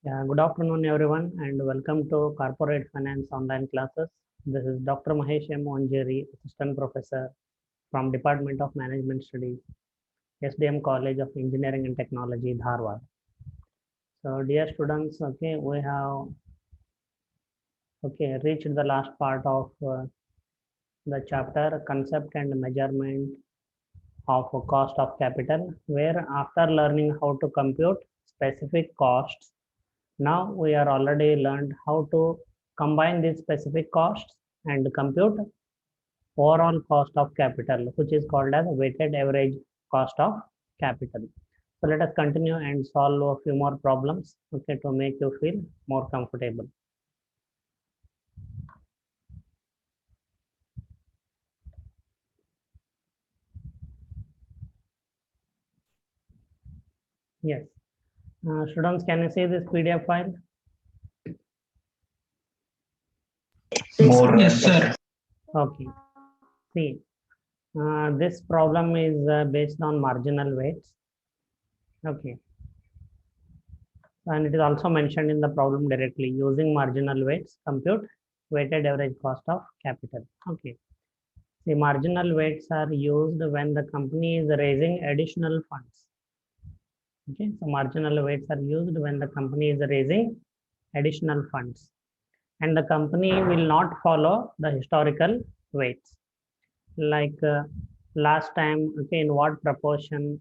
Good afternoon, everyone, and welcome to Corporate Finance Online Classes. This is Dr. Mahesh M. Onjeri, Assistant Professor from Department of Management Studies, SDM College of Engineering and Technology, Dharwad. So, dear students, we have reached the last part of the chapter Concept and Measurement of Cost of Capital, where after learning how to compute specific costs, now we are already learned how to combine these specific costs and compute overall cost of capital, which is called as weighted average cost of capital. So let us continue and solve a few more problems, to make you feel more comfortable. Yes. Students, can you see this PDF file? Yes, sir. Okay. See, this problem is based on marginal weights. Okay. And it is also mentioned in the problem directly. Using marginal weights, compute weighted average cost of capital. Okay. The marginal weights are used when the company is raising additional funds. Okay. So marginal weights are used when the company is raising additional funds. And the company will not follow the historical weights. Like last time, in what proportion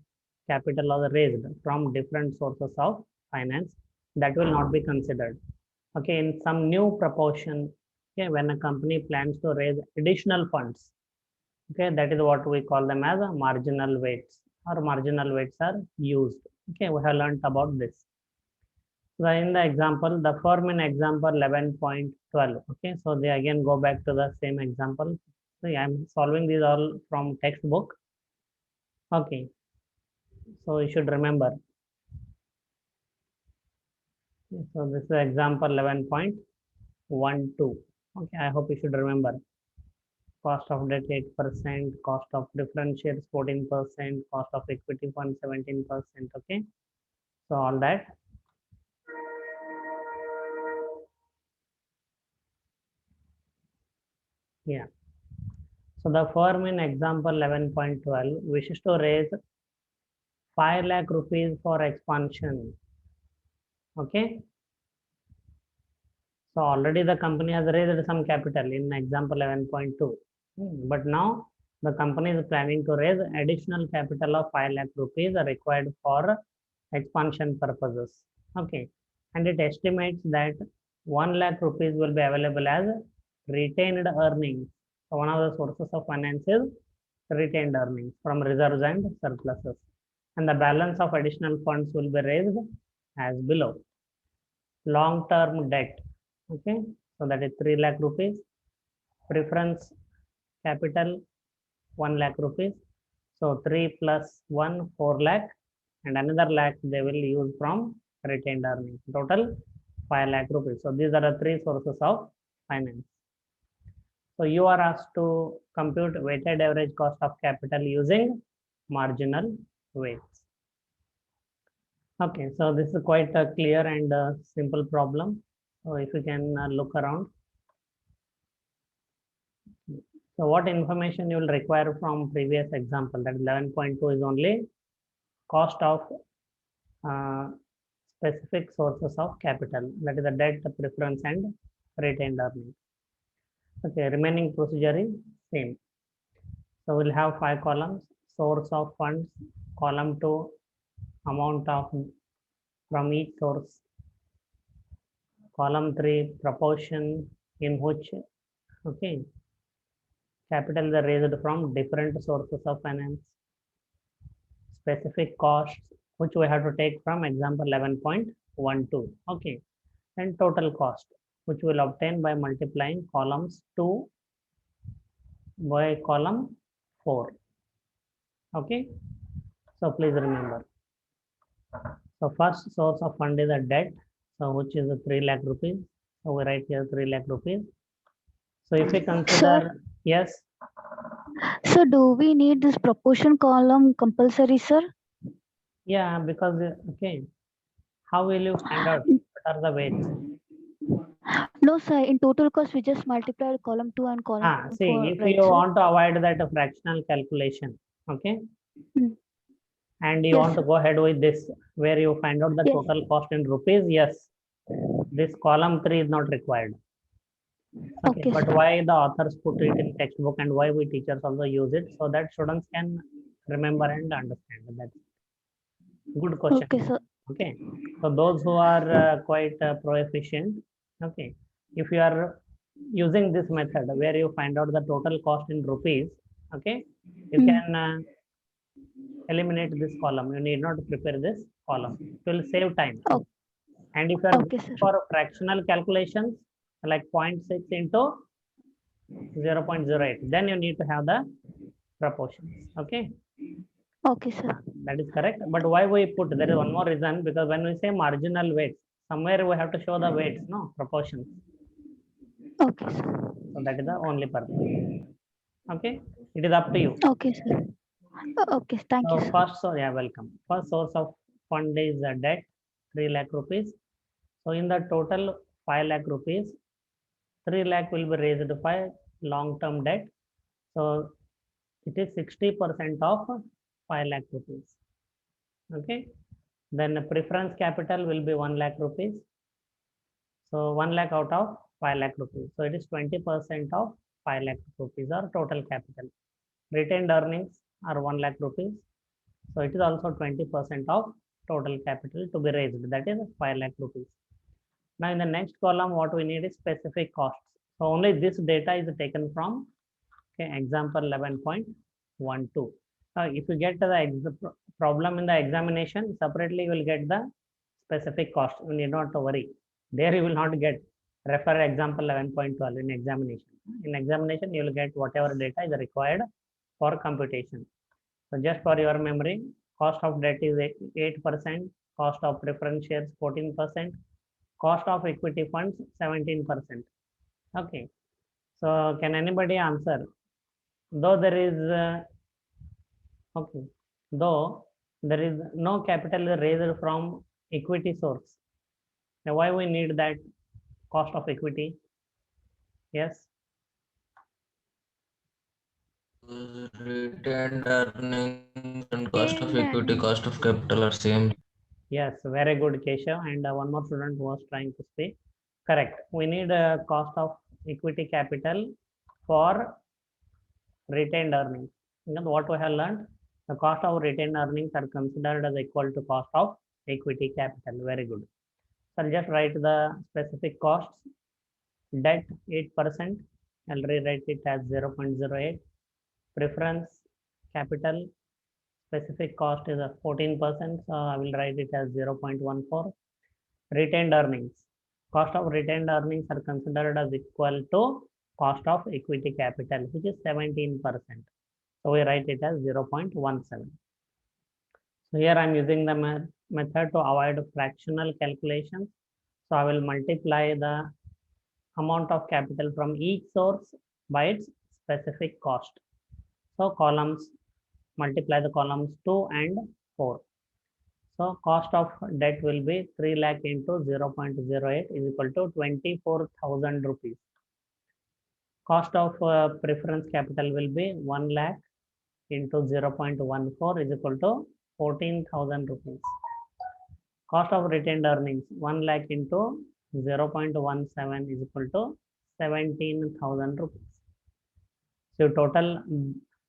capital was raised from different sources of finance, that will not be considered. Okay, in some new proportion, when a company plans to raise additional funds, that is what we call them as marginal weights, or marginal weights are used. Okay, we have learned about this. So in the example, the firm in example 11.12. Okay, so they again go back to the same example. So I'm solving these all from textbook. Okay, so you should remember. So this is example 11.12. Okay, I hope you should remember. Cost of debt 8%, cost of preference shares 14%, cost of equity fund 17%. Okay, so all that. Yeah. So the firm in example 11.12 wishes to raise 5 lakh rupees for expansion. Okay. So already the company has raised some capital in example 11.2. But now the company is planning to raise additional capital of 5 lakh rupees required for expansion purposes. Okay. And it estimates that 1 lakh rupees will be available as retained earnings. So one of the sources of finance is retained earnings from reserves and surpluses. And the balance of additional funds will be raised as below. Long-term debt. Okay. So that is 3 lakh rupees. Preference capital 1 lakh rupees. So 3 plus 1, 4 lakh, and another lakh they will use from retained earnings. Total 5 lakh rupees. So these are the three sources of finance. So you are asked to compute weighted average cost of capital using marginal weights. Okay, so this is quite a clear and simple problem. So if you can look around. So what information you will require from previous example, that 11.2 is only cost of specific sources of capital, that is the debt, the preference and retained earnings. Okay, remaining procedure is same. So we'll have 5 columns: source of funds, column 2, amount of from each source, column 3, proportion in which capital is raised from different sources of finance, specific costs which we have to take from example 11.12. Okay, and total cost which we'll obtain by multiplying columns 2 by column 4. Okay, so please remember. So first source of fund is a debt, so which is a 3 lakh rupees. So we write here 3 lakh rupees. So if we consider, sir, yes. So do we need this proportion column compulsory, sir? Yeah, because okay, how will you find out are the weights? No, sir. In total cost, we just multiply column 2 and column See, 4, if right, you sir? want to avoid that fractional calculation, okay, Mm. and you Yes, want to go ahead with this, where you find out the Yes. total cost in rupees, yes, this column 3 is not required. Okay, Okay, but sir. why the authors put it in textbook and why we teachers also use it, so that students can remember and understand that. Good question. Okay, sir. Okay, so those who are quite proficient, okay, if you are using this method where you find out the total cost in rupees, okay, you Mm. can eliminate this column. You need not prepare this column. It will save time. Oh, And if you are okay, sir. for fractional calculations like 0.6 into 0.08, then you need to have the proportions. Okay, Okay, sir. that is correct. But why we put, there is one more reason, because when we say marginal weights, somewhere we have to show the weights, no proportions. Okay, sir. So that is the only purpose. Okay, it is up to you. Okay, sir. Okay, thank you, So sir. first, so yeah, welcome. First source of fund is debt, 3 lakh rupees. So in the total 5 lakh rupees, 3 lakh will be raised by long-term debt. So it is 60% of 5 lakh rupees. Okay. Then the preference capital will be 1 lakh rupees. So 1 lakh out of 5 lakh rupees. So it is 20% of 5 lakh rupees or total capital. Retained earnings are 1 lakh rupees. So it is also 20% of total capital to be raised. That is 5 lakh rupees. Now in the next column, what we need is specific costs. So only this data is taken from example 11.12. If you get the problem in the examination, separately you will get the specific cost. You need not to worry. There you will not get refer example 11.12 in examination. In examination, you will get whatever data is required for computation. So just for your memory, cost of debt is 8%, cost of preference shares 14%, cost of equity funds 17%. Okay. So can anybody answer? Though there is okay, though there is no capital raised from equity source. Now why we need that cost of equity? Yes. Retained earnings and cost of equity, cost of capital are same. Yes, very good, Keshav. And one more student was trying to say, correct. We need a cost of equity capital for retained earnings. And what we have learned, the cost of retained earnings are considered as equal to cost of equity capital. Very good. So I'll just write the specific costs. Debt 8%. I'll rewrite it as 0.08. Preference capital specific cost is 14%. So I will write it as 0.14. Retained earnings. Cost of retained earnings are considered as equal to cost of equity capital, which is 17%. So we write it as 0.17. So here I'm using the method to avoid fractional calculations. So I will multiply the amount of capital from each source by its specific cost. So columns, multiply the columns 2 and 4. So cost of debt will be 3 lakh into 0.08 is equal to 24,000 rupees. Cost of preference capital will be 1 lakh into 0.14 is equal to 14,000 rupees. Cost of retained earnings 1 lakh into 0.17 is equal to 17,000 rupees. So total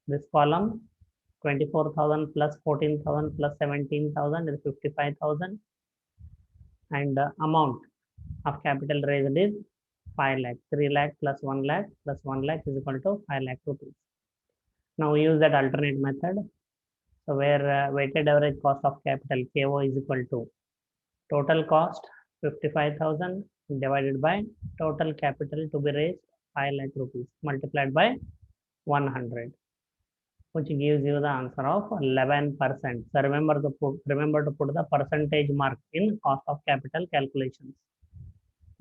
this column 24,000 plus 14,000 plus 17,000 is 55,000, and the amount of capital raised is 5 lakh. 3 lakh plus 1 lakh plus 1 lakh is equal to 5 lakh rupees. Now we use that alternate method. So where weighted average cost of capital KO is equal to total cost 55,000 divided by total capital to be raised 5 lakh rupees multiplied by 100, which gives you the answer of 11%. So remember to put the percentage mark in cost of capital calculations.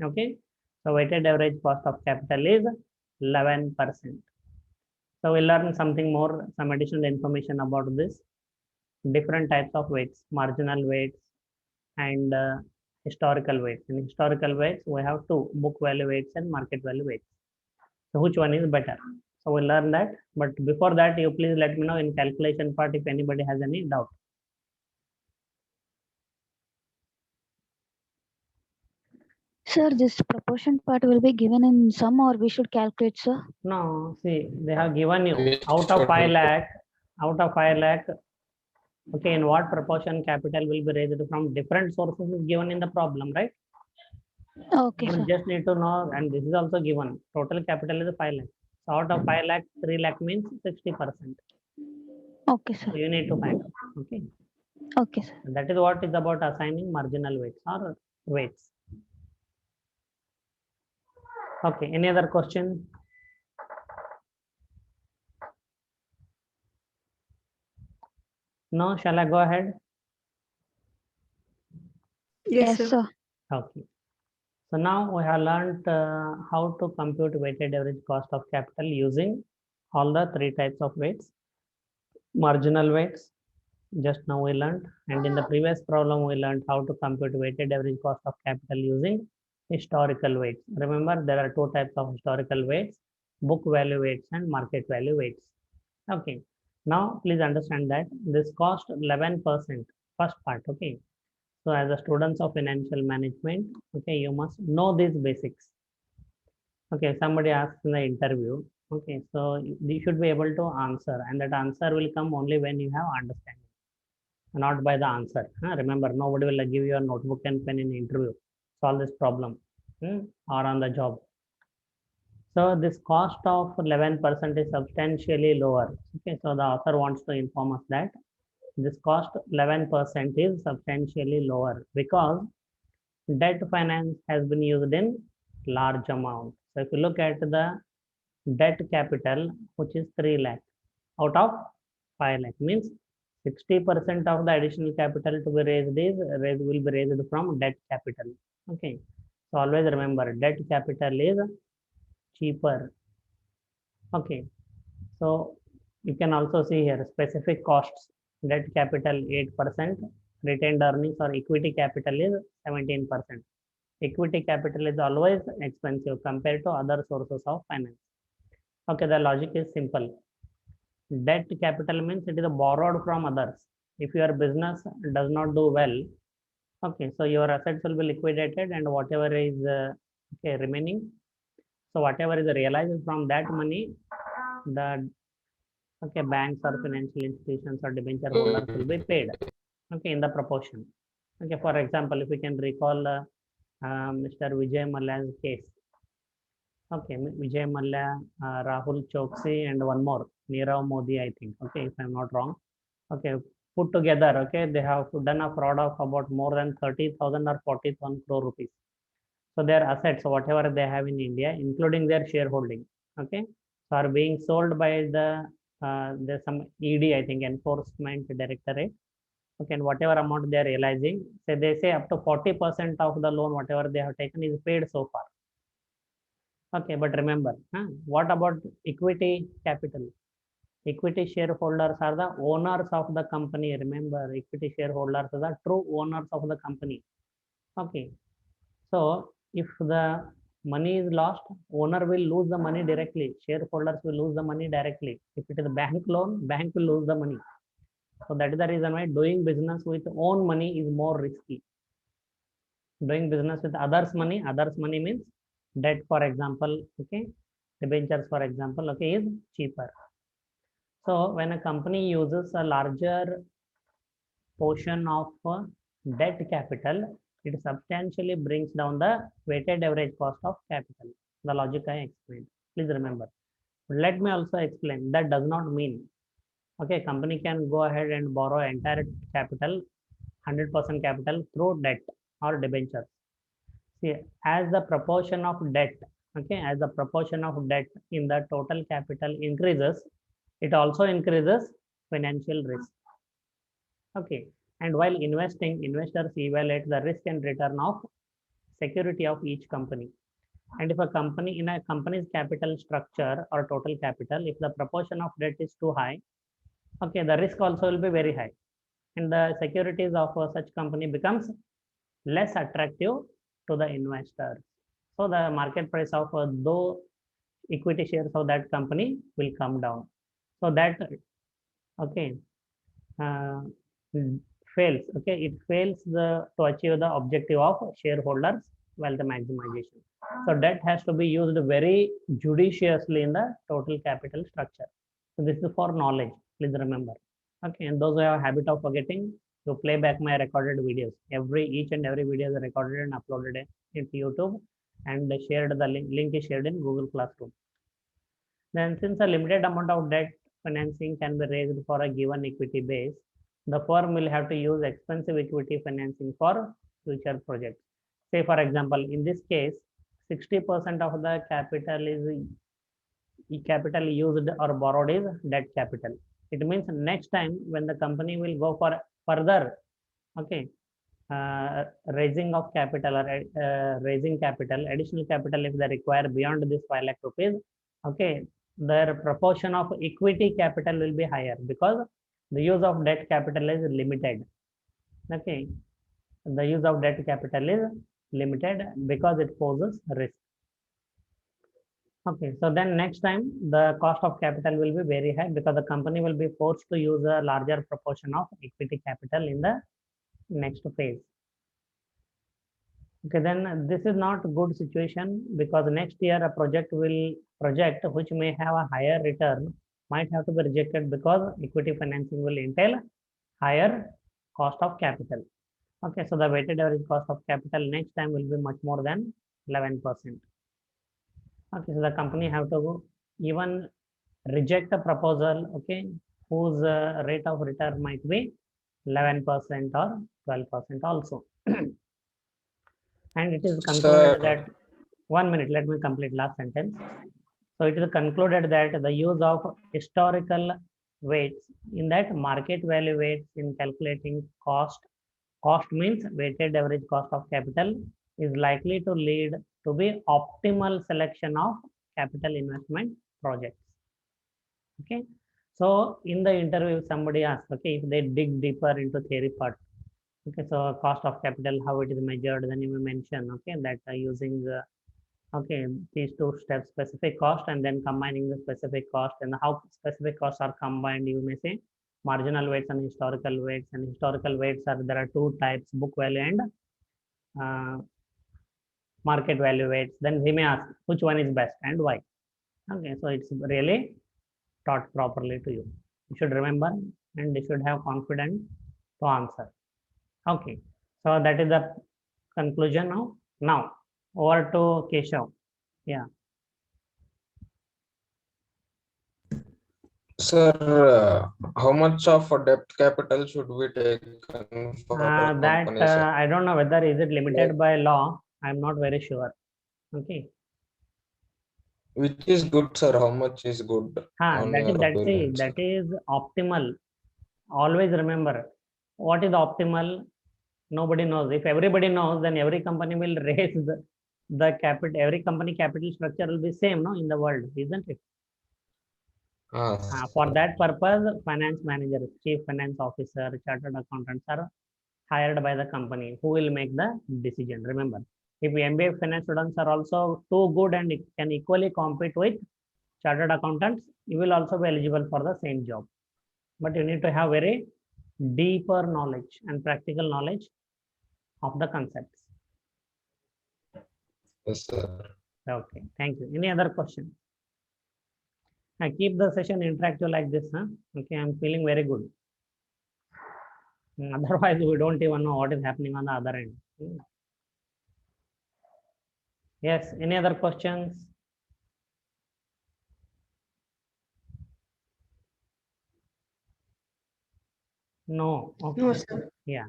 Okay. So weighted average cost of capital is 11%. So we'll learn something more, some additional information about this. Different types of weights, marginal weights and historical weights. In historical weights, we have two: book value weights and market value weights. So which one is better? So we'll learn that. But before that, you please let me know in calculation part if anybody has any doubt. Sir, this proportion part will be given in sum or we should calculate, sir? No, see, they have given you Yes, out of sir. 5 lakh, okay, in what proportion capital will be raised from different sources is given in the problem, right? Okay, You sir. just need to know, and this is also given. Total capital is 5 lakh. So out of 5 lakh, 3 lakh means 60%. Okay, sir. So you need to find out. Okay. Okay, sir. And that is what is about assigning marginal weights or weights. Okay. Any other question? No? Shall I go ahead? Yes, sir. Okay. So now we have learned how to compute weighted average cost of capital using all the three types of weights. Marginal weights, just now we learned, and in the previous problem we learned how to compute weighted average cost of capital using historical weights. Remember, there are two types of historical weights: book value weights and market value weights. Okay. Now please understand that this cost 11%, first part. Okay. So as a students of financial management, okay, you must know these basics. Okay, somebody asks in the interview, okay, so you should be able to answer, and that answer will come only when you have understanding, not by the answer. Remember, nobody will give you a notebook and pen in the interview. Solve this problem or on the job. So this cost of 11% is substantially lower. Okay, so the author wants to inform us that this cost 11% is substantially lower because debt finance has been used in large amount. So if you look at the debt capital, which is 3 lakh out of 5 lakh, means 60% of the additional capital to be raised will be raised from debt capital. Okay, so always remember, debt capital is cheaper. Okay, so you can also see here specific costs: debt capital 8%, retained earnings or equity capital is 17%. Equity capital is always expensive compared to other sources of finance. Okay, the logic is simple. Debt capital means it is borrowed from others. If your business does not do well, okay, so your assets will be liquidated and whatever is okay, remaining, so whatever is realized from that money, the okay, banks or financial institutions or debenture holders will be paid, okay, in the proportion. Okay, for example, if we can recall Mr. Vijay Mallya's case. Okay, Vijay Mallya, Rahul Choksi, and one more, Nirav Modi, I think. Okay, if I'm not wrong. Okay, put together, okay, they have done a fraud of about more than 30,000 or 40,000 crore rupees. So their assets, whatever they have in India, including their shareholding, okay, so are being sold by there's some ED, I think, Enforcement Directorate. Okay, and whatever amount they are realizing, so they say up to 40% of the loan, whatever they have taken, is paid so far. Okay, but remember, what about equity capital? Equity shareholders are the owners of the company. Remember, equity shareholders are the true owners of the company. Okay, so if the money is lost, owner will lose the money directly. Shareholders will lose the money directly. If it is a bank loan, bank will lose the money. So that is the reason why doing business with own money is more risky. Doing business with others' money means debt, for example, okay, debentures, for example, okay, is cheaper. So when a company uses a larger portion of debt capital, it substantially brings down the weighted average cost of capital. The logic I explained. Please remember. Let me also explain. That does not mean, okay, company can go ahead and borrow entire capital, 100% capital through debt or debentures. See, as the proportion of debt, okay, as the proportion of debt in the total capital increases, it also increases financial risk. Okay, and while investing, investors evaluate the risk and return of security of each company. And if a company, in a company's capital structure or total capital, if the proportion of debt is too high, okay, the risk also will be very high, and the securities of such company becomes less attractive to the investors. So the market price of those equity shares of that company will come down. So that, okay, uh, fails. Okay, it fails to achieve the objective of shareholders wealth maximization. So debt has to be used very judiciously in the total capital structure. So this is for knowledge. Please remember. Okay, and those who have a habit of forgetting, to play back my recorded videos. Each and every video is recorded and uploaded into YouTube, and shared. The link is shared in Google Classroom. Then, since a limited amount of debt financing can be raised for a given equity base, the firm will have to use expensive equity financing for future projects. Say, for example, in this case, 60% of the capital used or borrowed is debt capital. It means next time when the company will go for further, okay, raising of capital or raising capital, additional capital if they require beyond this 5 lakh rupees, okay, their proportion of equity capital will be higher because the use of debt capital is limited. Okay, the use of debt capital is limited because it poses risk. Okay, so then next time the cost of capital will be very high because the company will be forced to use a larger proportion of equity capital in the next phase. Okay, then this is not a good situation because next year a project which may have a higher return might have to be rejected because equity financing will entail higher cost of capital. Okay, so the weighted average cost of capital next time will be much more than 11%. Okay, so the company have to even reject a proposal, okay, whose rate of return might be 11% or 12% also. And it is concluded that, 1 minute, let me complete last sentence. So it is concluded that the use of historical weights, in that market value weights in calculating cost means weighted average cost of capital, is likely to lead to be optimal selection of capital investment projects. Okay, so in the interview somebody asks, okay, if they dig deeper into theory part, okay, so cost of capital, how it is measured, then you may mention, okay, that using okay, these two steps, specific cost and then combining the specific cost, and how specific costs are combined, you may say marginal weights and historical weights. And historical weights are, there are two types, book value and market value weights. Then we may ask which one is best and why. Okay, so it's really taught properly to you. You should remember and you should have confidence to answer. Okay, so that is the conclusion now. Now over to Keshav. Yeah. Sir, how much of a debt capital should we take for That company, sir? I don't know whether is it limited by law. I'm not very sure. Okay. Which is good, sir? How much is good on your opinion, sir? That is optimal. Always remember, what is optimal? Nobody knows. If everybody knows, then every company will raise the capital. Every company capital structure will be same, no, in the world, isn't it? For that purpose, finance managers, chief finance officer, chartered accountants are hired by the company who will make the decision. Remember, if MBA finance students are also too good and can equally compete with chartered accountants, you will also be eligible for the same job. But you need to have very deeper knowledge and practical knowledge of the concepts. Yes, sir. Okay, thank you. Any other question? I keep the session interactive like this, huh? Okay, I'm feeling very good. Otherwise, we don't even know what is happening on the other end. Yes, any other questions? No. Okay. No, sir. Yeah.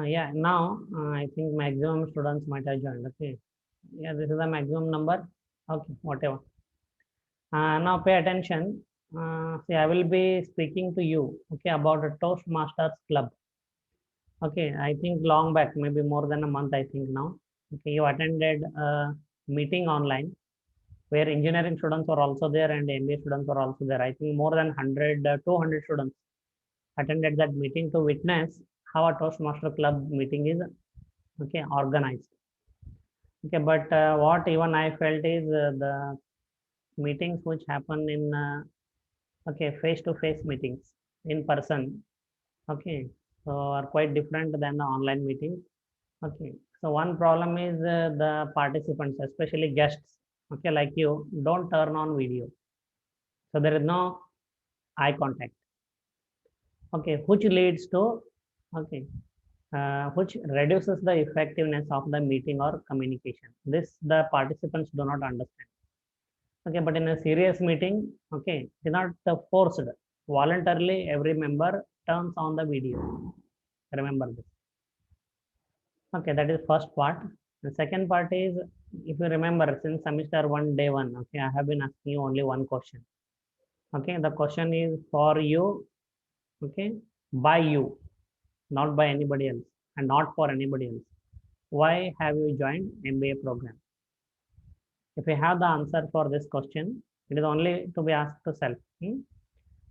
Yeah, now I think maximum students might have joined. Okay. Yeah, this is the maximum number. Okay, whatever. Now pay attention. See, I will be speaking to you, okay, about a Toastmasters club. Okay, I think long back, maybe more than a month, I think now. Okay, you attended a meeting online where engineering students were also there and MBA students were also there. I think more than 100, 200 students attended that meeting to witness how a Toastmaster club meeting is organized. Okay, but what even I felt is the meetings which happen in face-to-face meetings in person, so are quite different than the online meetings. So one problem is the participants, especially guests, like you, don't turn on video. So there is no eye contact, which leads to, which reduces the effectiveness of the meeting or communication. This the participants do not understand. But in a serious meeting, it's not forced. Voluntarily, every member turns on the video. Remember this. That is first part. The second part is, if you remember, since semester 1, day 1, I have been asking you only one question. The question is for you, by you, not by anybody else, and not for anybody else. Why have you joined MBA program? If you have the answer for this question, it is only to be asked to self. If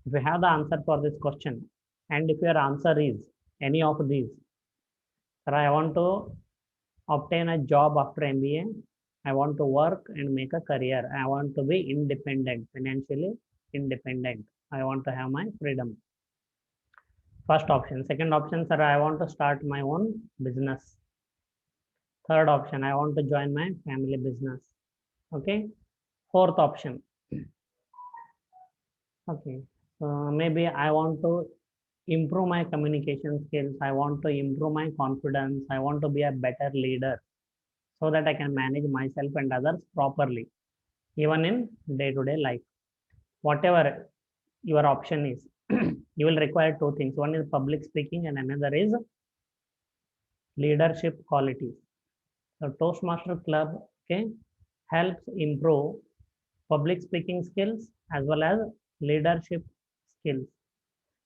you have the answer for this question, and if your answer is any of these, sir, I want to obtain a job after MBA, I want to work and make a career, I want to be independent, financially independent, I want to have my freedom. First option. Second option, sir, I want to start my own business. Third option, I want to join my family business. Fourth option, so maybe I want to improve my communication skills, I want to improve my confidence, I want to be a better leader so that I can manage myself and others properly, even in day-to-day life. Whatever your option is, you will require two things. One is public speaking and another is leadership qualities. So Toastmaster Club helps improve public speaking skills as well as leadership skills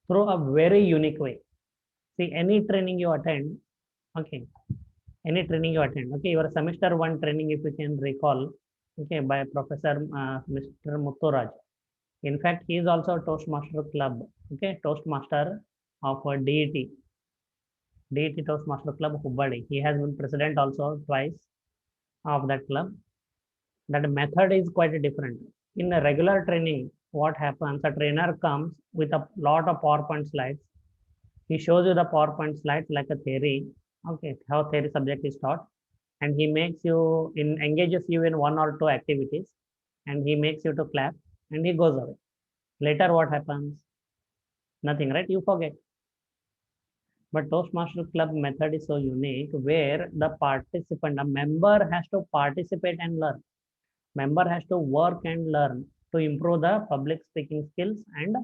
through a very unique way. See, any training you attend, your semester 1 training, if you can recall, by Professor Mr. Mutturaj. In fact, he is also a Toastmaster Club, Toastmaster of DET Toastmaster Club Hubbadi. He has been president also twice of that club. That method is quite different. In a regular training, what happens, a trainer comes with a lot of PowerPoint slides. He shows you the PowerPoint slides like a theory, how theory subject is taught, and he makes you engages you in one or two activities, and he makes you to clap, and he goes away. Later, what happens? Nothing, right? You forget. But Toastmaster Club method is so unique, where the participant, a member, has to participate and learn. Member has to work and learn to improve the public speaking skills and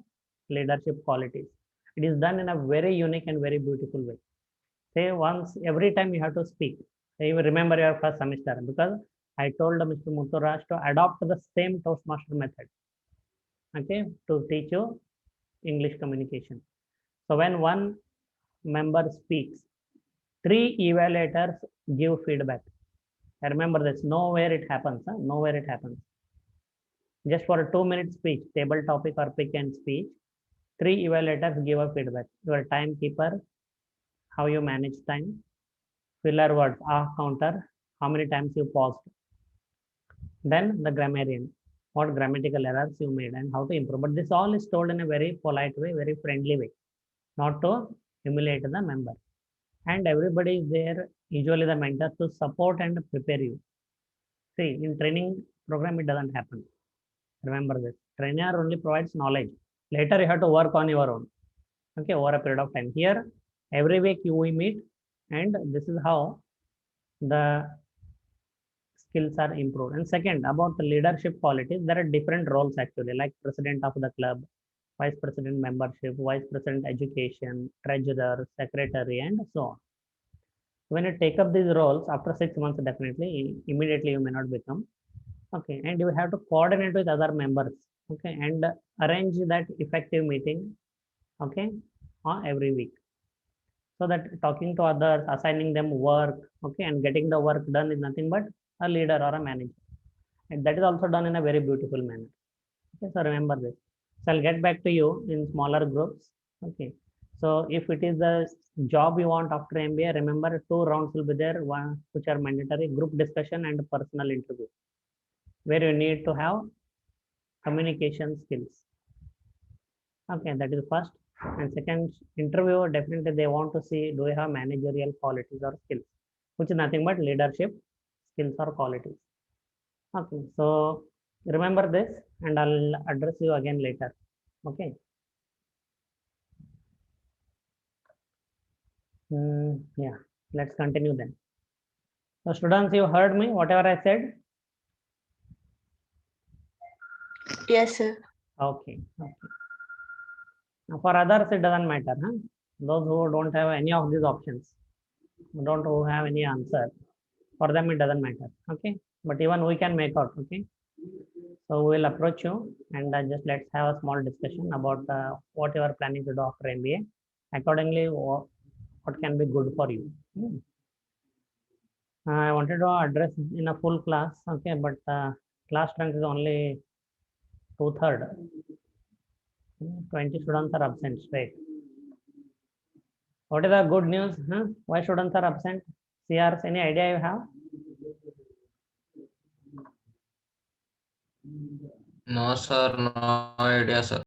leadership qualities. It is done in a very unique and very beautiful way. Say once, every time you have to speak. Say you remember your first semester, because I told Mr. Mutturaj to adopt the same Toastmaster method, to teach you English communication. So when one member speaks, 3 evaluators give feedback. I remember this. Nowhere it happens. Nowhere it happens. Just for a 2-minute speech, table topic or pick and speech, 3 evaluators give a feedback. Your timekeeper, how you manage time, filler words, counter, how many times you paused. Then the grammarian, what grammatical errors you made and how to improve. But this all is told in a very polite way, very friendly way, not to humiliate the member. And everybody is there, usually the mentor, to support and prepare you. See, in training program, it doesn't happen. Remember this. Trainer only provides knowledge. Later, you have to work on your own. Over a period of time. Here, every week we meet, and this is how the skills are improved. And second, about the leadership qualities, there are different roles actually, like president of the club, vice president membership, vice president education, treasurer, secretary, and so on. When you take up these roles, after 6 months, definitely, immediately you may not become. And you have to coordinate with other members, and arrange that effective meeting, every week. So that talking to others, assigning them work, and getting the work done is nothing but a leader or a manager. And that is also done in a very beautiful manner. So remember this. So I'll get back to you in smaller groups. So if it is the job you want after MBA, remember 2 rounds will be there, one which are mandatory: group discussion and personal interview, where you need to have communication skills. Okay, that is first. And second interview, definitely they want to see, do you have managerial qualities or skills, which is nothing but leadership skills or qualities. Okay, so remember this and I'll address you again later. Okay. Yeah, let's continue then. So students, you heard me, whatever I said? Yes, sir. Okay. Now for others, it doesn't matter. Huh? Those who don't have any of these options, who have any answer, for them it doesn't matter. Okay. But even we can make out. Okay. So we'll approach you and just let's have a small discussion about what you are planning to do after MBA. Accordingly, what can be good for you. I wanted to address in a full class. Okay. But class strength is only 2/3. 20 students are absent straight. What is the good news? Huh? Why students are absent? CRs, any idea you have? No, sir. No idea, sir.